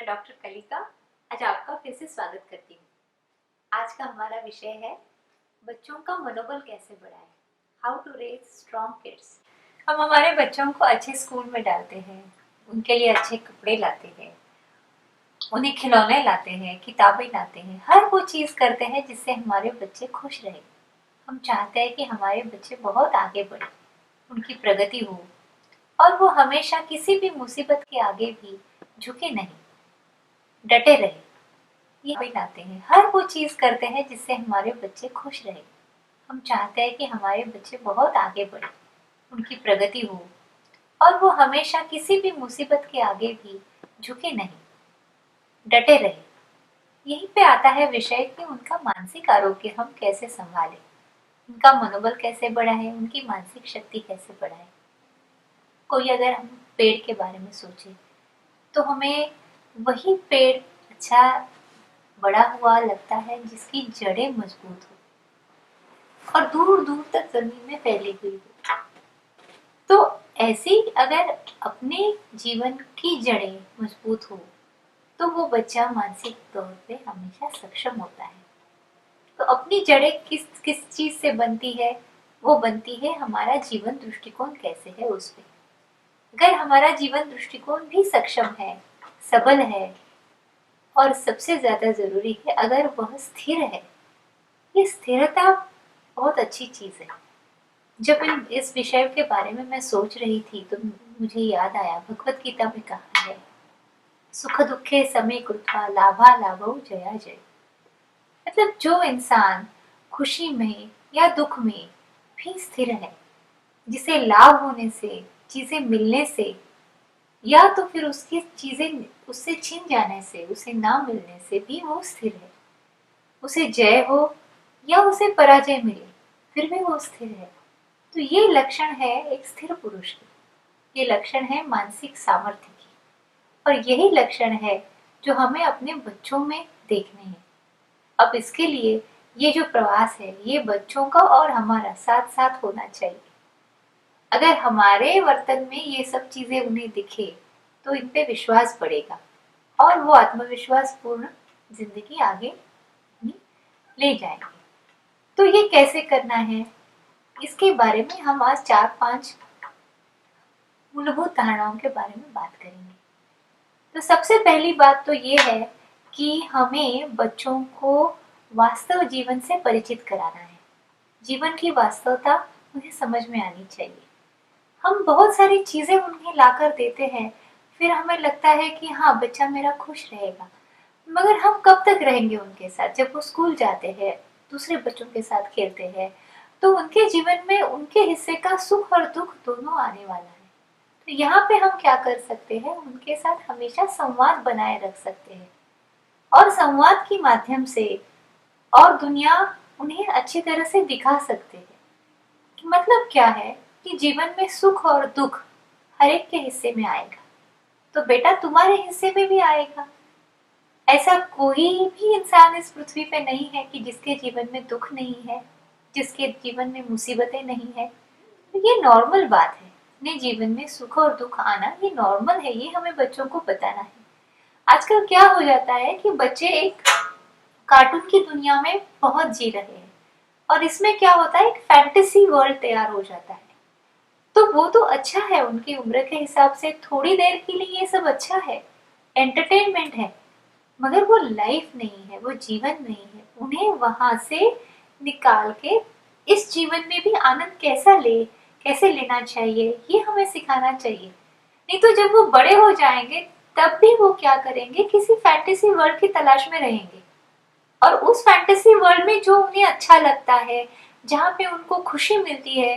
मैं डॉक्टर कलिका आज आपका फिर से स्वागत करती हूँ। आज का हमारा विषय है बच्चों का मनोबल कैसे बढ़ाएं, how to raise strong kids. हम हमारे बच्चों को अच्छे स्कूल में डालते हैं, उनके लिए अच्छे कपड़े लाते हैं, उन्हें खिलौने लाते हैं, किताबें लाते हैं, हर वो चीज करते हैं जिससे हमारे बच्चे खुश रहे। हम चाहते हैं कि हमारे बच्चे बहुत आगे बढ़े, उनकी प्रगति हो और वो हमेशा किसी भी मुसीबत के आगे भी झुके नहीं, डटे रहे। ये भी लाते हैं, हर वो चीज करते हैं जिससे हमारे बच्चे खुश रहे। हम चाहते हैं कि हमारे बच्चे बहुत आगे बढ़े, उनकी प्रगति हो और वो हमेशा किसी भी मुसीबत के आगे भी झुके नहीं, डटे रहे। यहीं पे आता है विषय कि उनका मानसिक आरोग्य हम कैसे संभालें, उनका मनोबल कैसे बढ़ाएं, उनकी मानसिक शक्ति कैसे बढ़ाएं। कोई अगर हम पेड़ के बारे में सोचे तो हमें वही पेड़ अच्छा बड़ा हुआ लगता है जिसकी जड़ें मजबूत हो और दूर दूर तक जमीन में फैली हुई हो। तो ऐसी अगर अपने जीवन की जड़ें मजबूत हो तो वो बच्चा मानसिक तौर पे हमेशा सक्षम होता है। तो अपनी जड़ें किस किस चीज से बनती है, वो बनती है हमारा जीवन दृष्टिकोण कैसे है उस पे। अगर हमारा जीवन दृष्टिकोण भी सक्षम है, सबल है और सबसे ज्यादा जरूरी है अगर वह स्थिर है, ये स्थिरता बहुत अच्छी चीज है। जब इस विषय के बारे में मैं सोच रही थी तो मुझे याद आया भगवत गीता में कहा है, सुख दुखे समे कृत्वा लाभा लाभौ जया जय। मतलब जो इंसान खुशी में या दुख में भी स्थिर है, जिसे लाभ होने से, चीजें मिलने से या तो फिर उसकी चीजें उससे छिन जाने से, उसे ना मिलने से भी वो स्थिर है, उसे जय हो या उसे पराजय मिले फिर भी वो स्थिर है। तो ये लक्षण है एक स्थिर पुरुष की, ये लक्षण है मानसिक सामर्थ्य की और यही लक्षण है जो हमें अपने बच्चों में देखने हैं। अब इसके लिए ये जो प्रवास है ये बच्चों का और हमारा साथ साथ होना चाहिए। अगर हमारे वर्तन में ये सब चीजें उन्हें दिखे तो इन पे विश्वास बढ़ेगा और वो आत्मविश्वास पूर्ण जिंदगी आगे ले जाएंगे। तो ये कैसे करना है, इसके बारे में हम आज 4-5 मूलभूत धारणाओं के बारे में बात करेंगे। तो सबसे पहली बात तो ये है कि हमें बच्चों को वास्तव जीवन से परिचित कराना है। जीवन की वास्तवता उन्हें समझ में आनी चाहिए। हम बहुत सारी चीजें उन्हें लाकर देते हैं, फिर हमें लगता है कि हाँ बच्चा मेरा खुश रहेगा, मगर हम कब तक रहेंगे उनके साथ। जब वो स्कूल जाते हैं, दूसरे बच्चों के साथ खेलते हैं, तो उनके जीवन में उनके हिस्से का सुख और दुख दोनों आने वाला है। तो यहाँ पे हम क्या कर सकते हैं, उनके साथ हमेशा संवाद बनाए रख सकते हैं और संवाद के माध्यम से और दुनिया उन्हें अच्छी तरह से दिखा सकते हैं कि मतलब क्या है कि जीवन में सुख और दुख हर एक के हिस्से में आएगा, तो बेटा तुम्हारे हिस्से में भी आएगा। ऐसा कोई भी इंसान इस पृथ्वी पे नहीं है कि जिसके जीवन में दुख नहीं है, जिसके जीवन में मुसीबतें नहीं है। तो ये नॉर्मल बात है, अपने जीवन में सुख और दुख आना ये नॉर्मल है, ये हमें बच्चों को बताना है। आजकल क्या हो जाता है कि बच्चे एक कार्टून की दुनिया में बहुत जी रहे हैं और इसमें क्या होता है, एक फैंटेसी वर्ल्ड तैयार हो जाता है। तो वो तो अच्छा है, उनकी उम्र के हिसाब से थोड़ी देर के लिए ये सब अच्छा है, एंटरटेनमेंट है, मगर वो लाइफ नहीं है, वो जीवन नहीं है। उन्हें वहां से निकाल के इस जीवन में भी आनंद कैसे लेना चाहिए ये हमें सिखाना चाहिए। नहीं तो जब वो बड़े हो जाएंगे तब भी वो क्या करेंगे, किसी फैंटेसी वर्ल्ड की तलाश में रहेंगे और उस फैंटेसी वर्ल्ड में जो उन्हें अच्छा लगता है, जहाँ पे उनको खुशी मिलती है,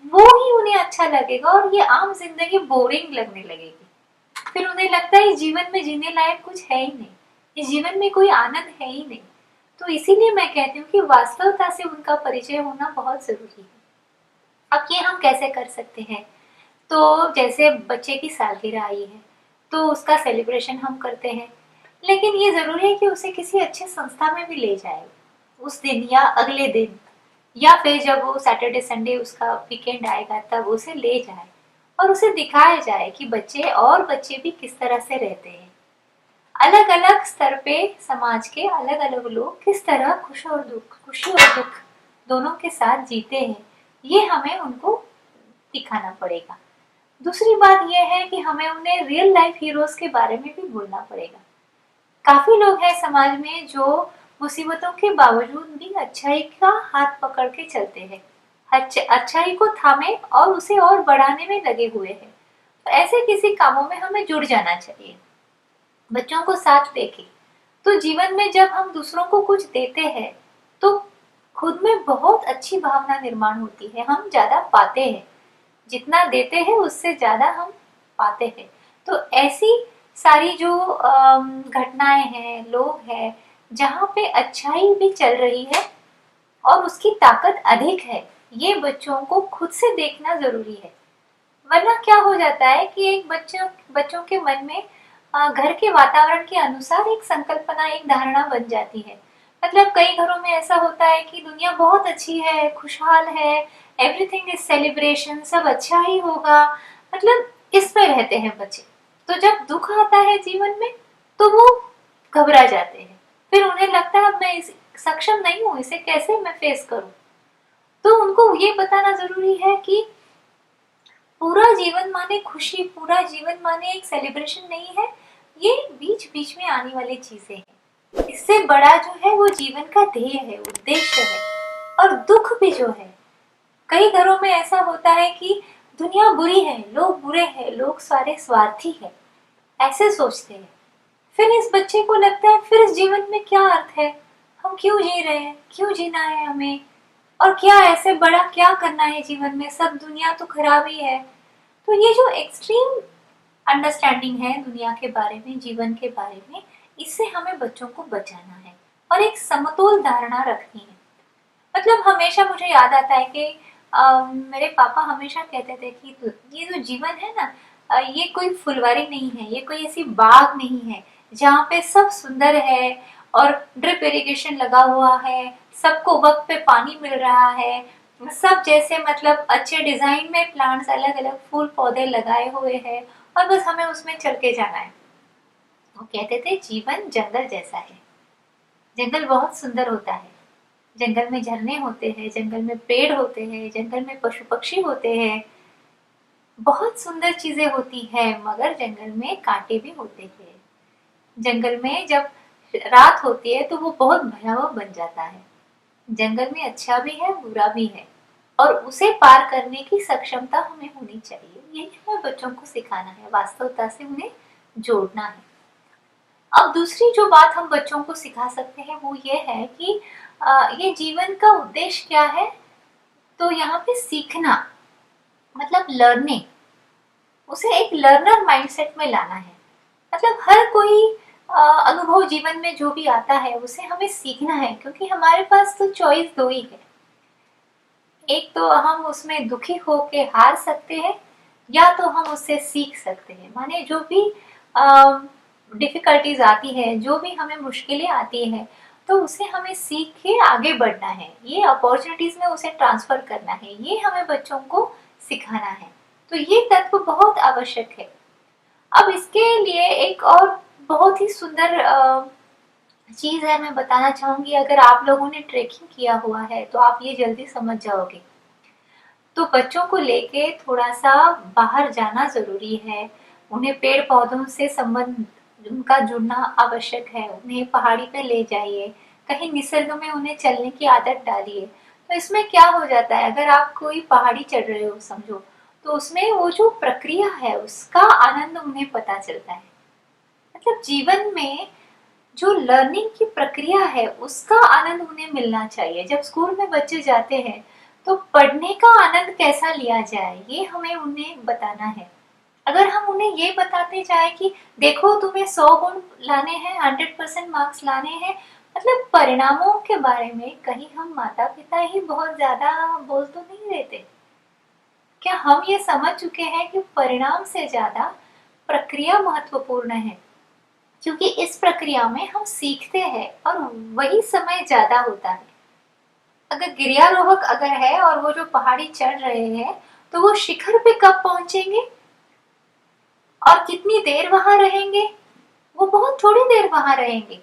वो ही उन्हें अच्छा लगेगा और ये आम जिंदगी बोरिंग लगने लगेगी। फिर उन्हें लगता है इस जीवन में जीने लायक कुछ है ही नहीं, इस जीवन में कोई आनंद है ही नहीं। तो इसीलिए मैं कहती हूँ कि वास्तवता से उनका परिचय होना बहुत जरूरी है। अब ये हम कैसे कर सकते हैं, तो जैसे बच्चे की सालगिरह आई है तो उसका सेलिब्रेशन हम करते हैं, लेकिन ये जरूरी है कि उसे किसी अच्छे संस्था में भी ले जाए उस दिन या अगले दिन, या फिर जब वो सैटरडे संडे उसका वीकेंड आएगा तब उसे ले जाए और उसे दिखाया जाए कि बच्चे और बच्चे भी किस तरह से रहते हैं। अलग अलग स्तर पे समाज के अलग अलग लोग किस तरह खुशी और दुख दोनों के साथ जीते हैं, ये हमें उनको दिखाना पड़ेगा। दूसरी बात यह है कि हमें उन्हें रियल लाइफ हीरोज के बारे में भी बोलना पड़ेगा। काफी लोग हैं समाज में जो मुसीबतों के बावजूद भी अच्छाई का हाथ पकड़ के चलते हैं, अच्छाई को थामे और उसे और बढ़ाने में लगे हुए हैं। तो ऐसे किसी कामों में हमें जुड़ जाना चाहिए, बच्चों को साथ लेके। तो जीवन में जब हम दूसरों को कुछ देते हैं तो खुद में बहुत अच्छी भावना निर्माण होती है, हम ज्यादा पाते हैं, जितना देते हैं उससे ज्यादा हम पाते हैं। तो ऐसी सारी जो घटनाएं हैं, लोग हैं जहाँ पे अच्छाई भी चल रही है और उसकी ताकत अधिक है, ये बच्चों को खुद से देखना जरूरी है। वरना क्या हो जाता है कि एक बच्चों के मन में घर के वातावरण के अनुसार एक संकल्पना, एक धारणा बन जाती है। मतलब कई घरों में ऐसा होता है कि दुनिया बहुत अच्छी है, खुशहाल है, एवरीथिंग इज सेलिब्रेशन, सब अच्छा ही होगा, मतलब इसमें रहते हैं बच्चे। तो जब दुख आता है जीवन में तो वो घबरा जाते हैं, फिर उन्हें लगता है अब मैं सक्षम नहीं हूँ, इसे कैसे मैं फेस करूं। तो उनको ये बताना जरूरी है कि पूरा जीवन माने खुशी, पूरा जीवन माने एक सेलिब्रेशन नहीं है, ये बीच बीच में आने वाली चीजें हैं। इससे बड़ा जो है वो जीवन का ध्येय है, उद्देश्य है। और दुख भी जो है, कई घरों में ऐसा होता है कि दुनिया बुरी है, लोग बुरे हैं, लोग सारे स्वार्थी हैं, ऐसे सोचते हैं। फिर इस बच्चे को लगता है फिर इस जीवन में क्या अर्थ है, हम क्यों जी रहे हैं, क्यों जीना है हमें, और क्या ऐसे बड़ा क्या करना है जीवन में, सब दुनिया तो खराब ही है। तो ये जो एक्सट्रीम अंडरस्टैंडिंग है दुनिया के बारे में, जीवन के बारे में, इससे हमें बच्चों को बचाना है और एक समतोल धारणा रखनी है। मतलब हमेशा मुझे याद आता है कि मेरे पापा हमेशा कहते थे कि ये जो जीवन है ना, ये कोई फुलवारी नहीं है, ये कोई ऐसी बाग नहीं है जहाँ पे सब सुंदर है और ड्रिप इरिगेशन लगा हुआ है, सबको वक्त पे पानी मिल रहा है, सब जैसे मतलब अच्छे डिजाइन में प्लांट्स, अलग अलग फूल पौधे लगाए हुए हैं और बस हमें उसमें चल के जाना है। वो कहते थे जीवन जंगल जैसा है, जंगल बहुत सुंदर होता है, जंगल में झरने होते हैं, जंगल में पेड़ होते हैं, जंगल में पशु पक्षी होते हैं, बहुत सुंदर चीजें होती हैं, मगर जंगल में कांटे भी होते हैं। जंगल में जब रात होती है तो वो बहुत भयावह बन जाता है। जंगल में अच्छा भी है, बुरा भी है, और उसे पार करने की सक्षमता हमें होनी चाहिए। यही हमें बच्चों को सिखाना है, वास्तवता से उन्हें जोड़ना है। अब दूसरी जो बात हम बच्चों को सिखा सकते हैं वो ये है कि ये जीवन का उद्देश्य क्या है। तो यहाँ पे सीखना मतलब लर्निंग, उसे एक लर्नर माइंडसेट में लाना है। मतलब हर कोई अनुभव जीवन में जो भी आता है उसे हमें सीखना है, क्योंकि हमारे पास तो चॉइस दो ही है, एक तो हम उसमें दुखी होके हार सकते हैं या तो हम उससे सीख सकते हैं। माने जो भी डिफिकल्टीज आती है, जो भी हमें मुश्किलें आती है, तो उसे हमें सीख के आगे बढ़ना है, ये अपॉर्चुनिटीज में उसे ट्रांसफर करना है, ये हमें बच्चों को सिखाना है। तो ये तत्व बहुत आवश्यक है। अब इसके लिए एक और बहुत ही सुंदर चीज है, मैं बताना चाहूंगी। अगर आप लोगों ने ट्रेकिंग किया हुआ है तो आप ये जल्दी समझ जाओगे। तो बच्चों को लेके थोड़ा सा बाहर जाना जरूरी है, उन्हें पेड़ पौधों से संबंध उनका जुड़ना आवश्यक है, उन्हें पहाड़ी पे ले जाइए, कहीं निसर्ग में उन्हें चलने की आदत डालिए। तो इसमें क्या हो जाता है, अगर आप कोई पहाड़ी चढ़ रहे हो समझो, तो उसमें वो जो प्रक्रिया है उसका आनंद उन्हें पता चलता है। मतलब जीवन में जो लर्निंग की प्रक्रिया है उसका आनंद उन्हें मिलना चाहिए। जब स्कूल में बच्चे जाते हैं तो पढ़ने का आनंद कैसा लिया जाए ये हमें उन्हें बताना है। अगर हम उन्हें ये बताते जाए कि देखो तुम्हें 100 गुण लाने हैं, 100% मार्क्स लाने हैं, मतलब परिणामों के बारे में कहीं हम माता पिता ही बहुत ज्यादा बोल तो नहीं देते। क्या हम ये समझ चुके हैं कि परिणाम से ज्यादा प्रक्रिया महत्वपूर्ण है, क्योंकि इस प्रक्रिया में हम सीखते हैं और वही समय ज्यादा होता है। अगर गिरियारोहक अगर है और वो जो पहाड़ी चढ़ रहे हैं तो वो शिखर पे कब पहुंचेंगे और कितनी देर वहां रहेंगे, वो बहुत थोड़ी देर वहां रहेंगे।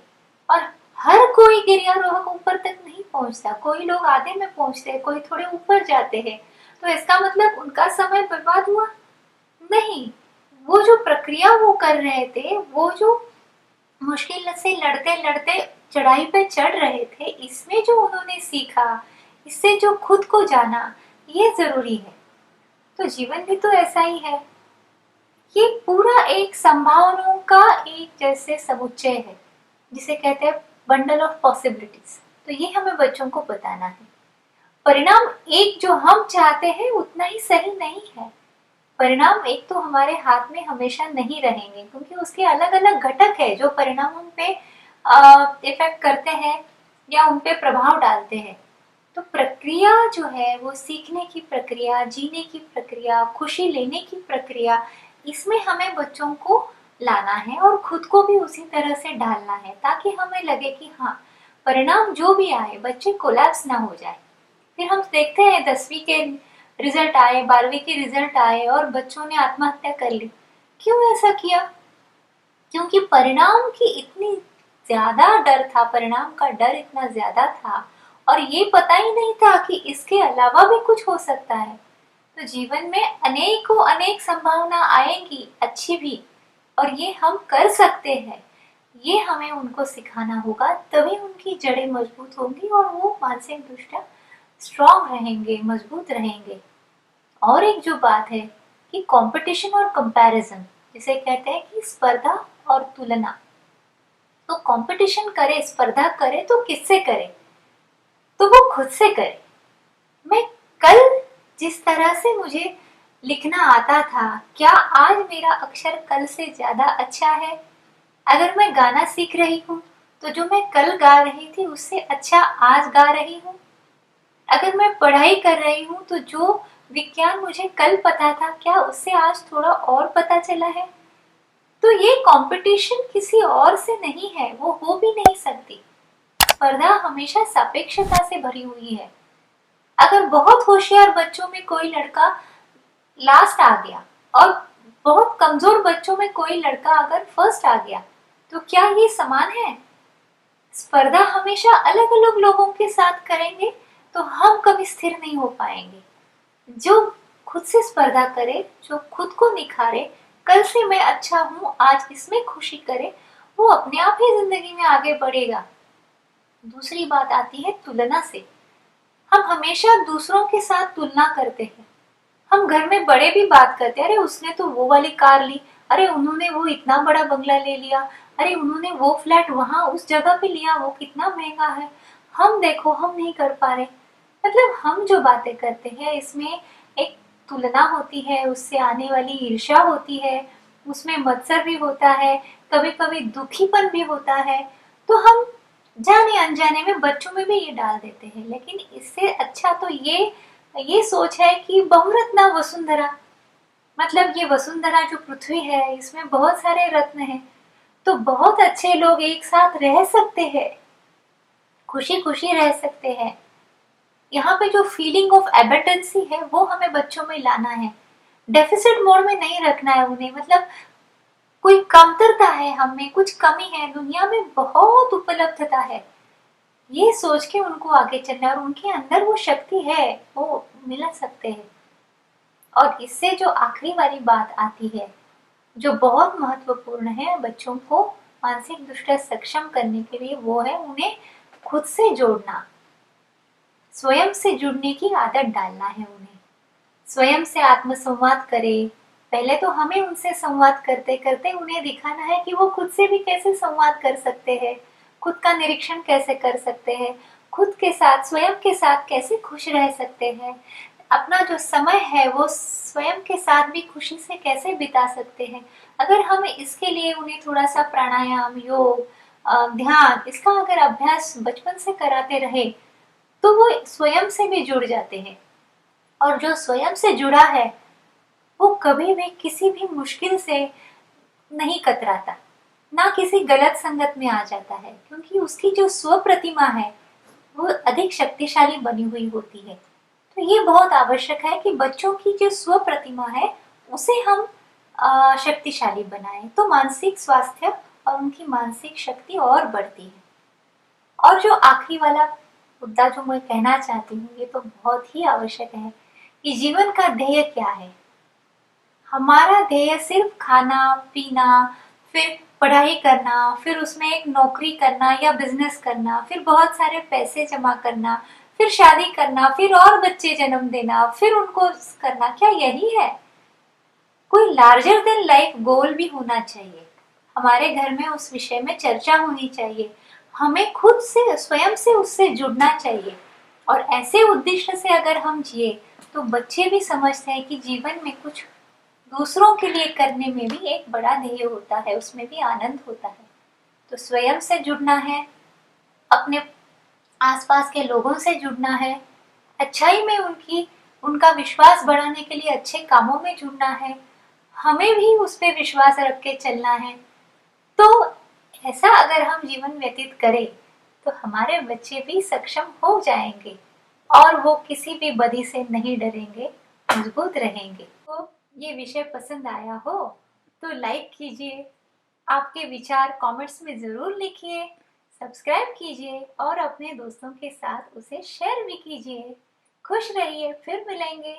और हर कोई गिरियारोहक ऊपर तक नहीं पहुंचता, कोई लोग आधे में पहुंचते हैं, कोई थोड़े ऊपर जाते हैं। तो इसका मतलब उनका समय बर्बाद हुआ नहीं। वो जो प्रक्रिया वो कर रहे थे, वो जो मुश्किल से लड़ते लड़ते चढ़ाई पे चढ़ रहे थे, इसमें जो उन्होंने सीखा, इससे जो खुद को जाना, ये जरूरी है। तो जीवन भी तो ऐसा ही है। ये पूरा एक संभावनाओं का एक जैसे समुच्चय है, जिसे कहते हैं बंडल ऑफ पॉसिबिलिटीज। तो ये हमें बच्चों को बताना है। परिणाम एक जो हम चाहते हैं उतना ही सही नहीं है। परिणाम एक तो हमारे हाथ में हमेशा नहीं रहेंगे, क्योंकि उसके अलग अलग घटक है जो परिणाम उन पे इफेक्ट करते हैं या उन पे प्रभाव डालते हैं। तो प्रक्रिया जो है वो सीखने की प्रक्रिया, जीने की प्रक्रिया, खुशी लेने की प्रक्रिया, इसमें हमें बच्चों को लाना है और खुद को भी उसी तरह से डालना है, ताकि हमें लगे कि हाँ, परिणाम जो भी आए बच्चे कोलैप्स ना हो जाए। फिर हम देखते हैं 10वीं के रिजल्ट आए, 12वीं के रिजल्ट आए और बच्चों ने आत्महत्या कर ली। क्यों ऐसा किया? क्योंकि परिणाम की इतनी ज्यादा डर था, परिणाम का डर इतना ज्यादा था और ये पता ही नहीं था कि इसके अलावा भी कुछ हो सकता है। तो जीवन में अनेकों अनेक संभावना आएंगी, अच्छी भी, और ये हम कर सकते हैं। ये हमें उनको सिखाना होगा, तभी उनकी जड़ें मजबूत होंगी और वो मानसिक दृष्टया स्ट्रांग रहेंगे, मजबूत रहेंगे। और एक जो बात है कि कंपटीशन और कंपैरिजन, जिसे कहते हैं कि स्पर्धा और तुलना। तो कंपटीशन करे, स्पर्धा करे तो किससे करे? तो वो खुद से करे। मैं कल जिस तरह से मुझे लिखना आता था, क्या आज मेरा अक्षर कल से ज्यादा अच्छा है? अगर मैं गाना सीख रही हूँ तो जो मैं कल गा रही थी उससे अच्छा आज गा रही हूँ। अगर मैं पढ़ाई कर रही हूँ तो जो विज्ञान मुझे कल पता था, क्या उससे आज थोड़ा और पता चला है? तो ये कंपटीशन किसी और से नहीं है, वो हो भी नहीं सकती। स्पर्धा हमेशा सापेक्षता से भरी हुई है। अगर बहुत होशियार बच्चों में कोई लड़का लास्ट आ गया और बहुत कमजोर बच्चों में कोई लड़का अगर फर्स्ट आ गया, तो क्या ये समान है? स्पर्धा हमेशा अलग अलग लोगों के साथ करेंगे तो हम कभी स्थिर नहीं हो पाएंगे। जो खुद से स्पर्धा करे, जो खुद को निखारे, कल से मैं अच्छा हूँ, आज इसमें खुशी करे, वो अपने आप ही जिंदगी में आगे बढ़ेगा। दूसरी बात आती है तुलना से। हम हमेशा दूसरों के साथ तुलना करते हैं। हम घर में बड़े भी बात करते हैं, अरे उसने तो वो वाली कार ली, अरे उन्होंने वो इतना बड़ा बंगला ले लिया, अरे उन्होंने वो फ्लैट वहां उस जगह पे लिया, वो कितना महंगा है, हम देखो हम नहीं कर पा रहे। मतलब हम जो बातें करते हैं इसमें एक तुलना होती है, उससे आने वाली ईर्ष्या होती है, उसमें मत्सर भी होता है, कभी कभी दुखीपन भी होता है। तो हम जाने अनजाने में बच्चों में भी ये डाल देते हैं। लेकिन इससे अच्छा तो ये सोच है कि बहुरत्ना वसुंधरा, मतलब ये वसुंधरा जो पृथ्वी है इसमें बहुत सारे रत्न हैं, तो बहुत अच्छे लोग एक साथ रह सकते हैं, खुशी खुशी रह सकते हैं। यहाँ पे जो फीलिंग ऑफ एबंडेंसी है वो हमें बच्चों में लाना है। डेफिसिट मोड में नहीं रखना है उन्हें, मतलब कोई कमतरता है, हमें कुछ कमी है, दुनिया में बहुत उपलब्धता है, ये सोच के उनको आगे चलना, और उनके अंदर वो शक्ति है, वो मिला सकते हैं। और इससे जो आखिरी वाली बात आती है, जो बहुत महत्वपूर्ण है बच्चों को मानसिक दृष्टया सक्षम करने के लिए, वो है उन्हें खुद से जोड़ना, स्वयं से जुड़ने की आदत डालना है उन्हें। स्वयं से आत्मसंवाद करे। पहले तो हमें उनसे संवाद करते करते उन्हें दिखाना है कि वो खुद से भी कैसे संवाद कर सकते हैं, खुद का निरीक्षण कैसे कर सकते हैं, खुद के साथ, स्वयं के साथ कैसे खुश रह सकते हैं, अपना जो समय है वो स्वयं के साथ भी खुशी से कैसे बिता सकते हैं। अगर हम इसके लिए उन्हें थोड़ा सा प्राणायाम, योग, ध्यान, इसका अगर अभ्यास बचपन से कराते रहे तो वो स्वयं से भी जुड़ जाते हैं। और जो स्वयं से जुड़ा है वो कभी भी किसी भी मुश्किल से नहीं कतराता, ना किसी गलत संगत में आ जाता है, क्योंकि उसकी जो स्व प्रतिमा है वो अधिक शक्तिशाली बनी हुई होती है। तो ये बहुत आवश्यक है कि बच्चों की जो स्व प्रतिमा है उसे हम शक्तिशाली बनाएं, तो मानसिक स्वास्थ्य और उनकी मानसिक शक्ति और बढ़ती है। और जो आखिरी वाला मुद्दा जो मैं कहना चाहती हूँ, ये तो बहुत ही आवश्यक है कि जीवन का ध्येय क्या है। हमारा ध्येय सिर्फ खाना पीना, फिर पढ़ाई करना, फिर उसमें एक नौकरी करना या बिजनेस करना, फिर बहुत सारे पैसे जमा करना, फिर शादी करना, फिर और बच्चे जन्म देना, फिर उनको करना, क्या यही है? कोई लार्जर देन लाइफ गोल भी होना चाहिए। हमारे घर में उस विषय में चर्चा होनी चाहिए। हमें खुद से स्वयं से उससे जुड़ना चाहिए। और ऐसे उद्देश्य से अगर हम जिए तो बच्चे भी समझते हैं कि जीवन में कुछ दूसरों के लिए करने में भी एक बड़ा ध्येय होता है, उसमें भी आनंद होता है। तो स्वयं से जुड़ना है, अपने आसपास के लोगों से जुड़ना है, अच्छाई में उनका विश्वास बढ़ाने के लिए अच्छे कामों में जुड़ना है, हमें भी उस पर विश्वास रख के चलना है। तो ऐसा अगर हम जीवन व्यतीत करें तो हमारे बच्चे भी सक्षम हो जाएंगे और वो किसी भी बदी से नहीं डरेंगे, मजबूत रहेंगे। तो ये विषय पसंद आया हो तो लाइक कीजिए, आपके विचार कमेंट्स में ज़रूर लिखिए, सब्सक्राइब कीजिए और अपने दोस्तों के साथ उसे शेयर भी कीजिए। खुश रहिए, फिर मिलेंगे।